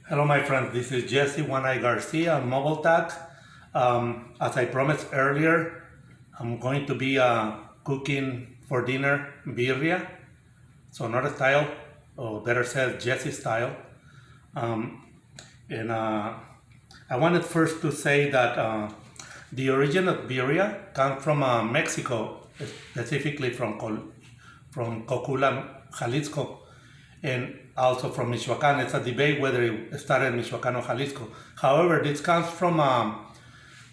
Hello, my friends. This is Jesse One Eye Garcia on Mobile Tag. As I promised earlier, I'm going to be cooking for dinner birria, so not a style, or better said, Jesse style. Um, and I wanted first to say that the origin of birria comes from Mexico, specifically from Cocula, Jalisco, and also from Michoacan. It's a debate whether it started in Michoacan or Jalisco. However, this comes from, I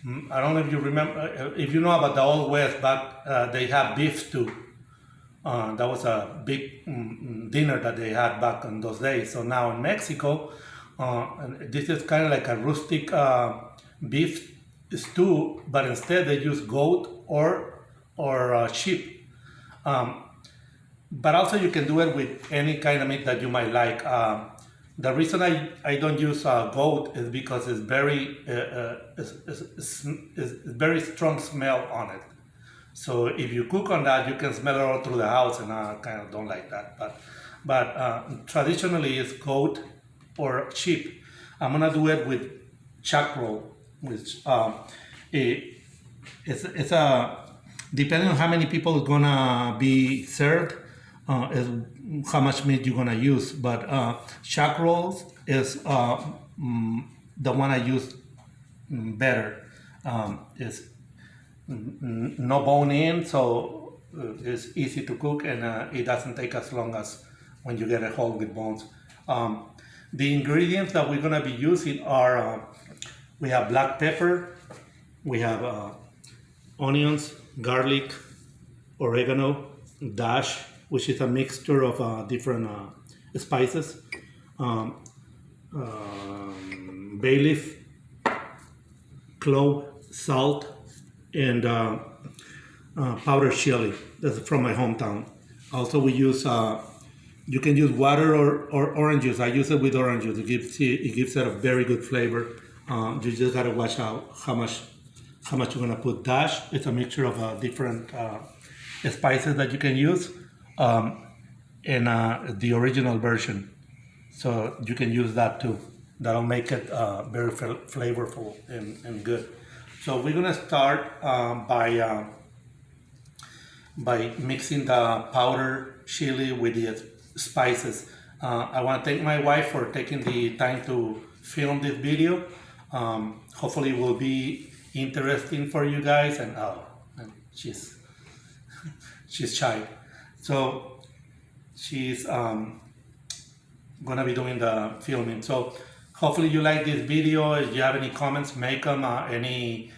don't know if you remember, if you know about the Old West, back they had beef stew. That was a big dinner that they had back in those days. So now in Mexico, this is kind of like a rustic beef stew, but instead they use goat or sheep. Um, but also you can do it with any kind of meat that you might like. The reason I don't use goat is because it's very strong smell on it. So if you cook on that, you can smell it all through the house, and I kind of don't like that. But traditionally it's goat or sheep. I'm gonna do it with chuck roll, which it, it's a depending on how many people is gonna be served, is how much meat you're gonna use. But chuck rolls is the one I use better. Is no bone in, so it's easy to cook, and it doesn't take as long as when you get a whole with bones. The ingredients that we're gonna be using are we have black pepper, we have onions, garlic, oregano, dash, which is a mixture of different spices, bay leaf, clove, salt, and powdered chili. That's from my hometown. Also, we use you can use water or orange juice. I use it with orange juice. It gives it a very good flavor. You just gotta watch out how much you're gonna put. Dash, it's a mixture of different spices that you can use, and the original version. So you can use that too. That'll make it very flavorful and good. So we're gonna start by mixing the powdered chili with the spices. I want to thank my wife for taking the time to film this video. Hopefully, it will be interesting for you guys. And she's she's shy, so she's gonna be doing the filming. So hopefully you like this video. If you have any comments, make them. Any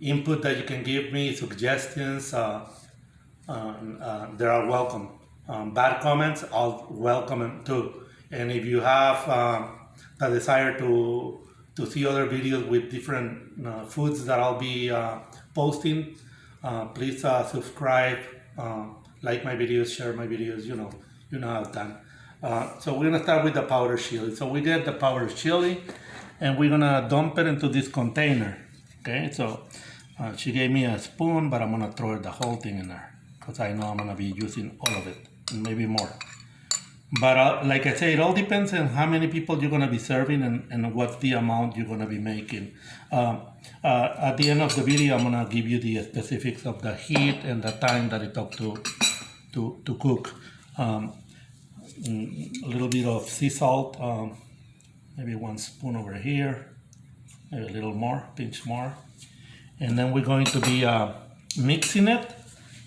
input that you can give me, suggestions, they are welcome. Bad comments, I'll welcome them too. And if you have the desire to see other videos with different foods that I'll be posting, please subscribe, like my videos, share my videos. You know how it's done. So we're gonna start with the powdered chili. So we get the powdered chili, and we're gonna dump it into this container. Okay, so she gave me a spoon, but I'm gonna throw the whole thing in there because I know I'm gonna be using all of it, and maybe more. But like I say, it all depends on how many people you're gonna be serving and what's the amount you're gonna be making. At the end of the video, I'm gonna give you the specifics of the heat and the time that it took to cook. A little bit of sea salt, maybe 1 spoon over here, maybe a little more, pinch more. And then we're going to be mixing it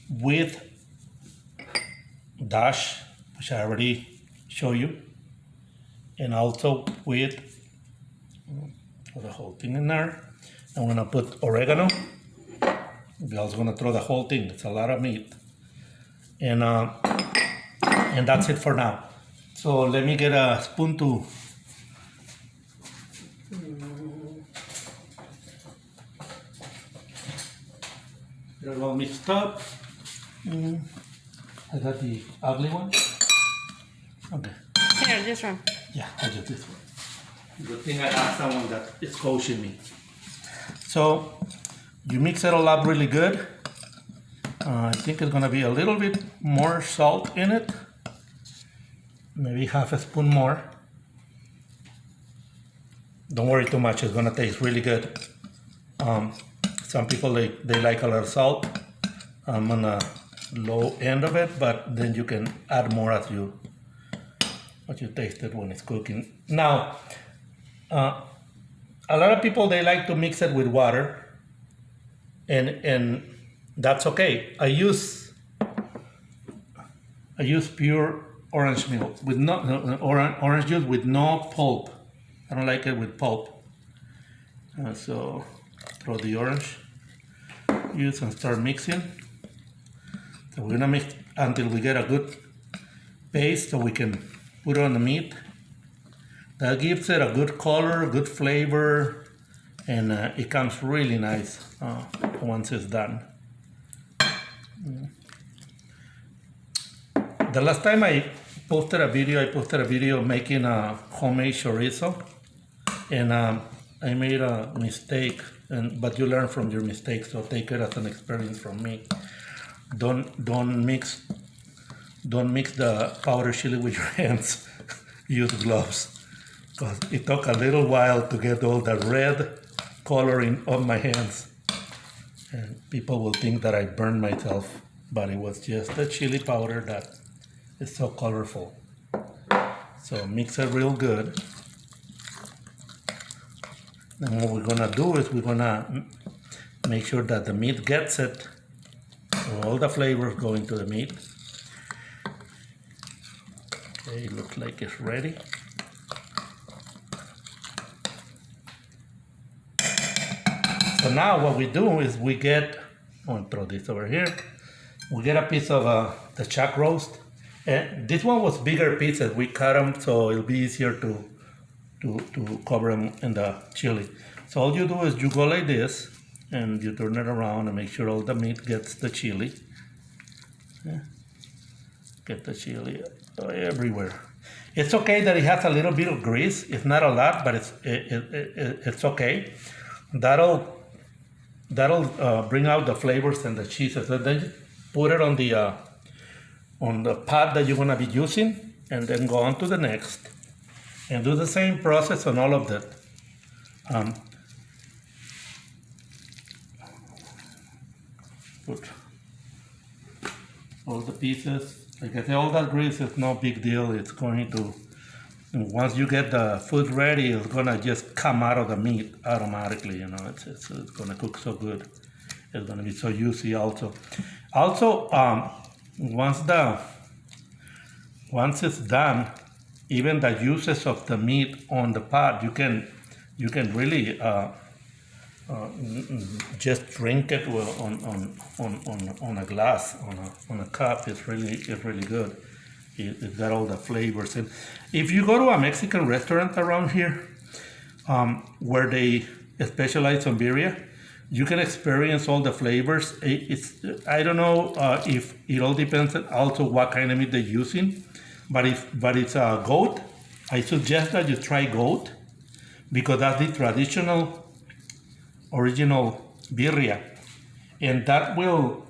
with dash, which I already show you, and also with, put the whole thing in there. I'm gonna put oregano. We're also gonna throw the whole thing. It's a lot of meat, and that's it for now. So let me get a spoon to get it all mixed up. I got the ugly one. Okay. Here, this one. Yeah, I'll do this one. Good thing I have someone that is coaching me. So you mix it all up really good. I think it's gonna be a little bit more salt in it. Maybe half a spoon more. Don't worry too much, it's gonna taste really good. Some people, they like a little salt. I'm on the low end of it, but then you can add more as you taste it when it's cooking. Now, a lot of people, they like to mix it with water, and that's okay. I use pure orange milk with orange juice with no pulp. I don't like it with pulp. So throw the orange juice and start mixing. So we're gonna mix until we get a good paste, so we can put it on the meat. That gives it a good color, good flavor, and it comes really nice once it's done. The last time I posted a video making a homemade chorizo, and I made a mistake, but you learn from your mistakes, so take it as an experience from me. Don't mix the powdered chili with your hands. Use gloves, because it took a little while to get all the red coloring on my hands, and people will think that I burned myself, but it was just the chili powder that is so colorful. So mix it real good. And what we're gonna do is we're gonna make sure that the meat gets it, so all the flavors go into the meat. Okay, it looks like it's ready. So now what we do is we get, I'm gonna throw this over here. We get a piece of the chuck roast. And this one was bigger pieces. We cut them so it'll be easier to cover them in the chili. So all you do is you go like this, and you turn it around and make sure all the meat gets the chili. Yeah. Get the chili everywhere. It's okay that it has a little bit of grease. It's not a lot, but it's okay. That'll bring out the flavors and the cheeses. And then you put it on the pot that you're gonna be using, and then go on to the next, and do the same process on all of that. Put all the pieces. Like I say, all that grease is no big deal. It's going to, once you get the food ready, it's gonna just come out of the meat automatically. You know, it's gonna cook so good. It's gonna be so juicy also. Also, once it's done, even the juices of the meat on the pot, you can really just drink it on a glass, on a cup. It's really good. It's got all the flavors. And if you go to a Mexican restaurant around here, where they specialize on birria, you can experience all the flavors. I don't know if it all depends on also what kind of meat they're using, but it's a goat, I suggest that you try goat, because that's the traditional, original birria, and that will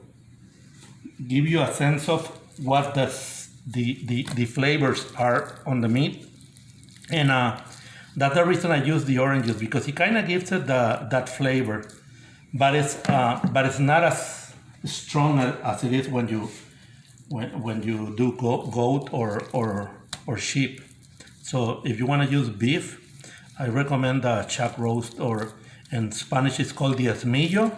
give you a sense of what the flavors are on the meat, and that's the reason I use the orange juice, because it kind of gives it that flavor. But it's not as strong as it is when you do goat or sheep. So if you want to use beef, I recommend the chuck roast, or in Spanish it's called diezmillo.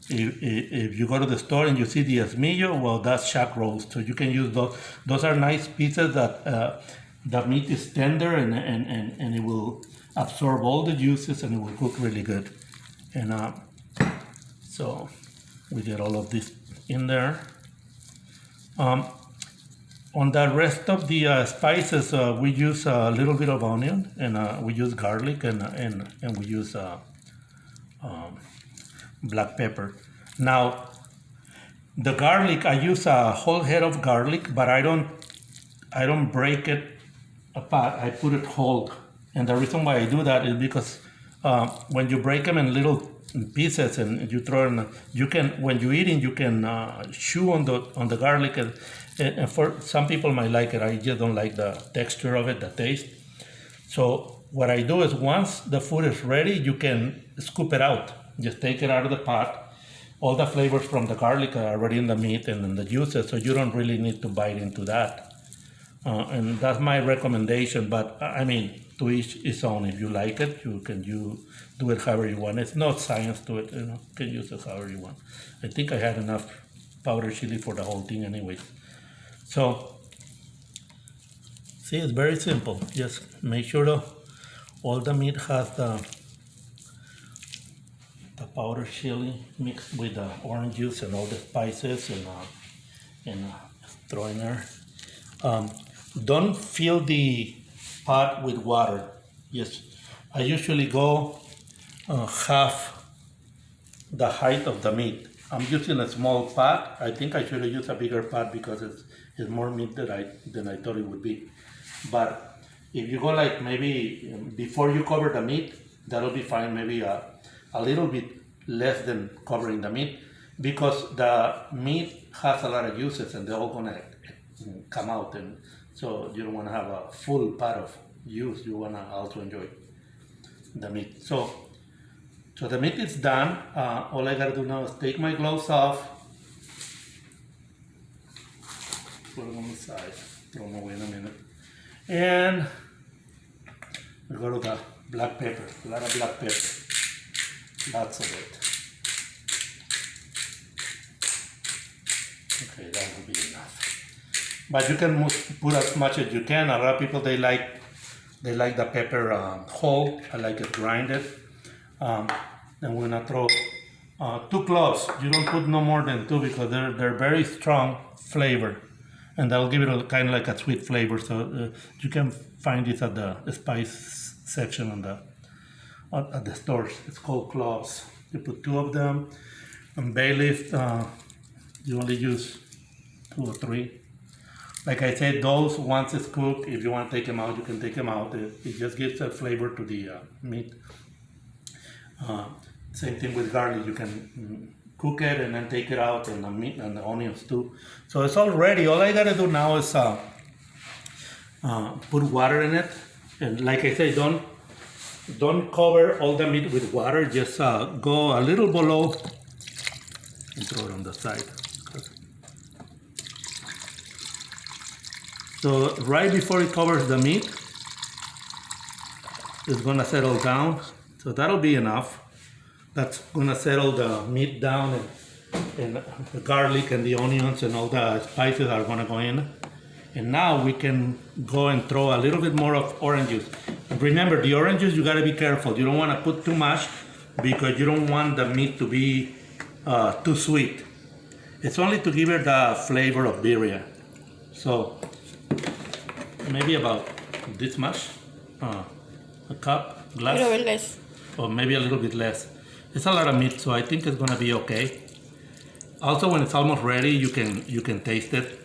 If you go to the store and you see diezmillo, well, that's chuck roast. So you can use those. Those are nice pieces that the meat is tender, and it will absorb all the juices, and it will cook really good. And so we get all of this in there. On the rest of the spices, we use a little bit of onion, and we use garlic, and we use black pepper. Now, the garlic, I use a whole head of garlic, but I don't break it apart. I put it whole, and the reason why I do that is because when you break them in little pieces and you throw in, you can, when you're eating, you can chew on the garlic, and for some people might like it. I just don't like the texture of it, the taste. So what I do is once the food is ready, you can scoop it out. Just take it out of the pot. All the flavors from the garlic are already in the meat and in the juices, so you don't really need to bite into that. And that's my recommendation, but I mean, to each its own. If you like it, you do it however you want. It's not science to it, you can use it however you want. I think I had enough powdered chili for the whole thing anyways. So, see, it's very simple. Just make sure all the meat has the powdered chili mixed with the orange juice and all the spices and throw in there. Don't fill the pot with water. Yes, I usually go half the height of the meat. I'm using a small pot. I think I should have used a bigger pot because it's more meat than I thought it would be. But if you go like maybe before you cover the meat, that'll be fine. Maybe a little bit less than covering the meat, because the meat has a lot of juices and they're all gonna come out, and so you don't want to have a full pot of juice. You want to also enjoy the meat. So the meat is done. All I gotta do now is take my gloves off, put them on the side, throw them away in a minute, and we go to the black pepper. A lot of black pepper, lots of it. Okay, that will be enough. But you can put as much as you can. A lot of people they like the pepper whole. I like it grinded. Then we're gonna throw 2 cloves. You don't put no more than 2 because they're very strong flavor, and that'll give it a kind of like a sweet flavor. So you can find this at the spice section at the stores. It's called cloves. You put 2 of them. And bay leaf, you only use 2 or 3. Like I said, those once it's cooked, if you want to take them out, you can take them out. It just gives a flavor to the meat. Same thing with garlic. You can cook it and then take it out, and the meat and the onions too. So it's all ready. All I gotta do now is put water in it. And like I said, don't cover all the meat with water. Just go a little below and throw it on the side. So right before it covers the meat, it's gonna settle down. So that'll be enough. That's gonna settle the meat down, and the garlic and the onions and all the spices are gonna go in. And now we can go and throw a little bit more of orange juice. And remember, the orange juice, you gotta be careful. You don't wanna put too much because you don't want the meat to be too sweet. It's only to give it the flavor of birria. So maybe about this much, a cup, glass. A little bit less. Or maybe a little bit less. It's a lot of meat, so I think it's gonna be okay. Also, when it's almost ready, you can taste it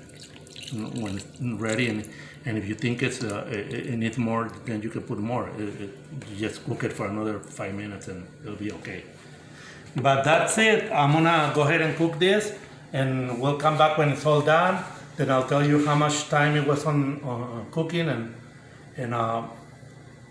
when it's ready, and if you think it needs more, then you can put more. You just cook it for another 5 minutes, and it'll be okay. But that's it. I'm gonna go ahead and cook this, and we'll come back when it's all done. Then I'll tell you how much time it was on cooking, and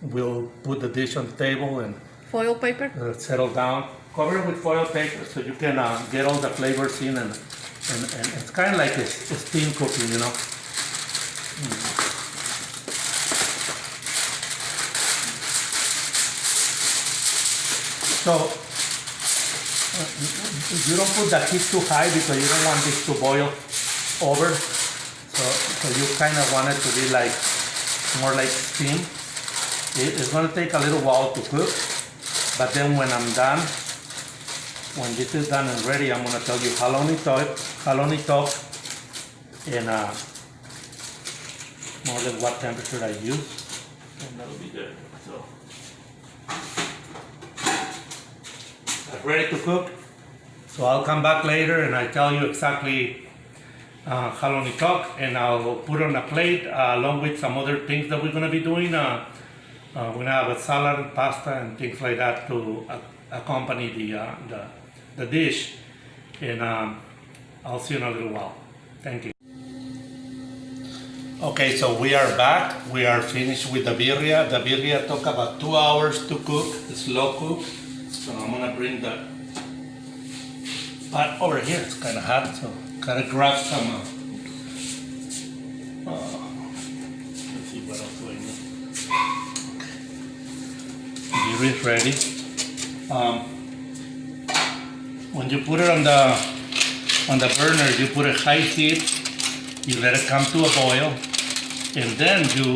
we'll put the dish on the table and Foil paper? settle down. Cover it with foil paper so you can get all the flavors in, and it's kind of like a steam cooking, you know. So you don't put the heat too high because you don't want this to boil over. So you kind of want it to be like more like steam. It's going to take a little while to cook, but then when I'm done, when this is done and ready, I'm going to tell you how long it took, and more or less what temperature I use, and that'll be good. So it's ready to cook. So I'll come back later and I tell you exactly how long it took, and I'll put it on a plate along with some other things that we're going to be doing. We're going to have a salad, pasta, and things like that to accompany the dish. And I'll see you in a little while. Thank you. Okay, so we are back. We are finished with the birria. The birria took about 2 hours to cook, slow cook. So I'm gonna bring the pot over here. It's kind of hot, so gotta grab some. Let's see what else do I need. Birria is ready. When you put it on the burner, you put a high heat. You let it come to a boil, and then you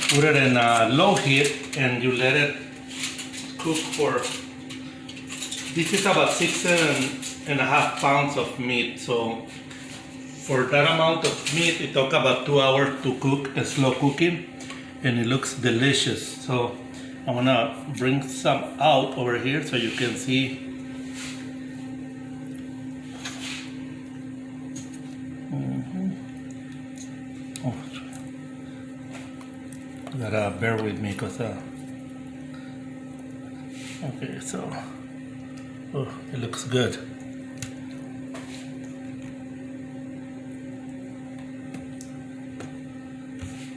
put it in a low heat, and you let it cook for. This is about 6.5 pounds of meat. So for that amount of meat, it took about 2 hours to cook, slow cooking, and it looks delicious. So I wanna bring some out over here so you can see. Oh, you gotta bear with me because okay, so it looks good.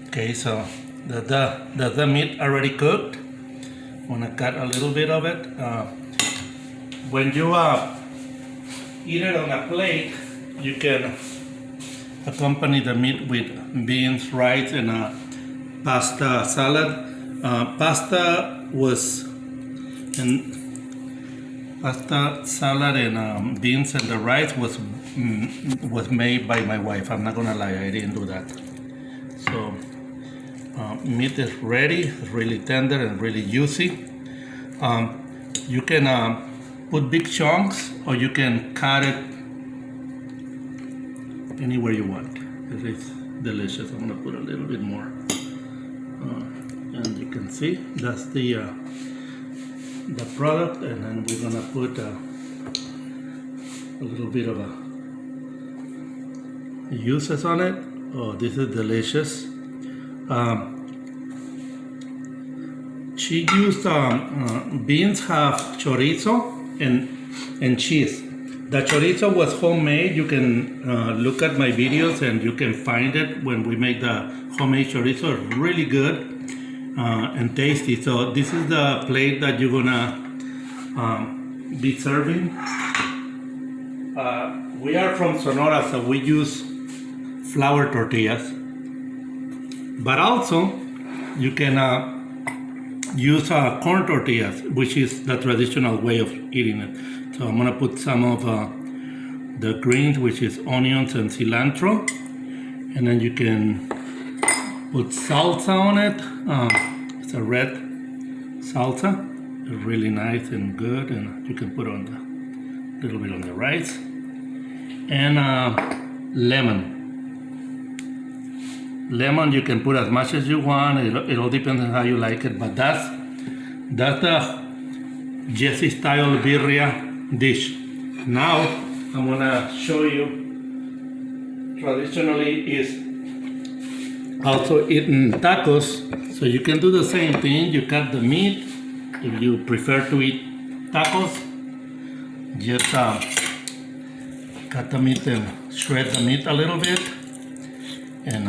Okay, so the meat already cooked. I'm gonna cut a little bit of it. When you eat it on a plate, you can accompany the meat with beans, rice, and a pasta salad. Pasta salad and beans and the rice was made by my wife. I'm not gonna lie, I didn't do that. So meat is ready. It's really tender and really juicy. You can put big chunks, or you can cut it anywhere you want. It is delicious. I'm gonna put a little bit more, and you can see that's the product. And then we're gonna put a little bit of juices on it. Oh, this is delicious. She used beans have chorizo and cheese. The chorizo was homemade. You can look at my videos and you can find it when we make the homemade chorizo. It's really good and tasty. So this is the plate that you're gonna be serving. We are from Sonora, so we use flour tortillas. But also, you can use corn tortillas, which is the traditional way of eating it. So I'm gonna put some of the greens, which is onions and cilantro, and then you can put salsa on it. It's a red salsa, it's really nice and good, and you can put on a little bit on the rice, and lemon. Lemon you can put as much as you want. It all depends on how you like it, but that's the Jesse style birria dish. Now I'm gonna show you. Traditionally is also eaten tacos, so you can do the same thing. You cut the meat. If you prefer to eat tacos, just cut the meat and shred the meat a little bit, and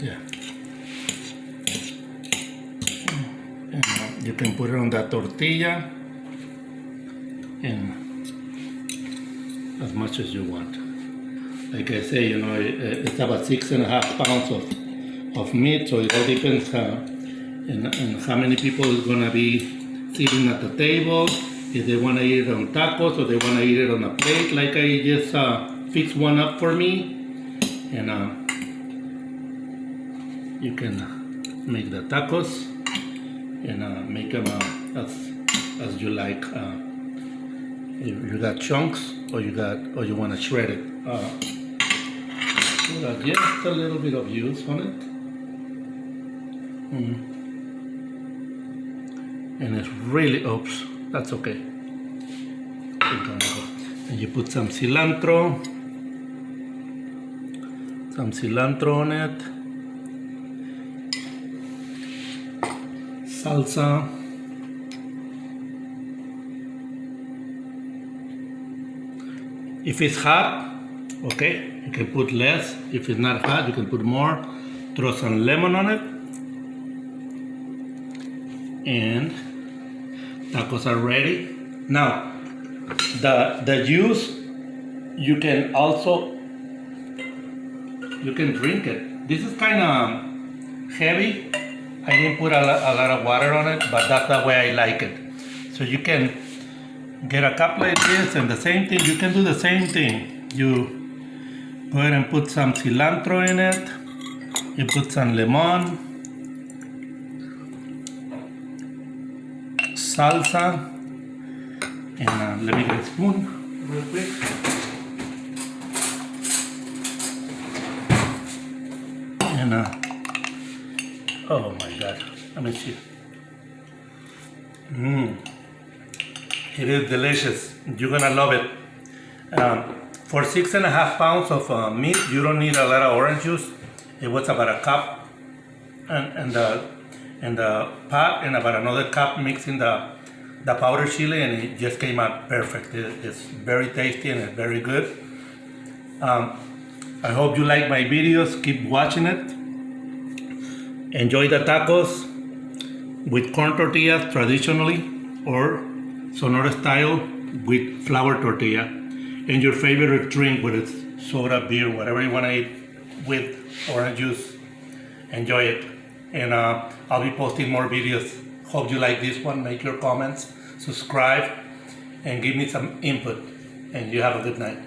yeah. And you can put it on that tortilla and as much as you want. Like I say, it's about 6.5 pounds of meat, so it all depends on how many people is gonna be sitting at the table. If they wanna eat it on tacos or they wanna eat it on a plate, like I just fixed one up for me, and you can make the tacos and make them as you like. If you got chunks or you want to shred it. Just a little bit of juice on it, and it's really that's okay. And you put some cilantro on it. Salsa, If it's hot, okay, you can put less. If it's not hot, you can put more. Throw some lemon on it. And tacos are ready. Now, the juice, you can drink it. This is kind of heavy. I didn't put a lot of water on it, but that's the way I like it. So you can get a cup like this, and the same thing, you can do the same thing. You go ahead and put some cilantro in it. You put some lemon, salsa, and let me get a spoon real quick. And oh my God, let me see. It is delicious. You're gonna love it. For 6.5 pounds of meat, you don't need a lot of orange juice. It was about a cup, and the pot, and about another cup mixing the powdered chili, and it just came out perfect. It's very tasty and it's very good. I hope you like my videos. Keep watching it. Enjoy the tacos with corn tortillas traditionally, or Sonora style with flour tortilla, and your favorite drink, whether it's soda, beer, whatever you want to eat with orange juice. Enjoy it. And I'll be posting more videos. Hope you like this one. Make your comments, subscribe, and give me some input. And you have a good night.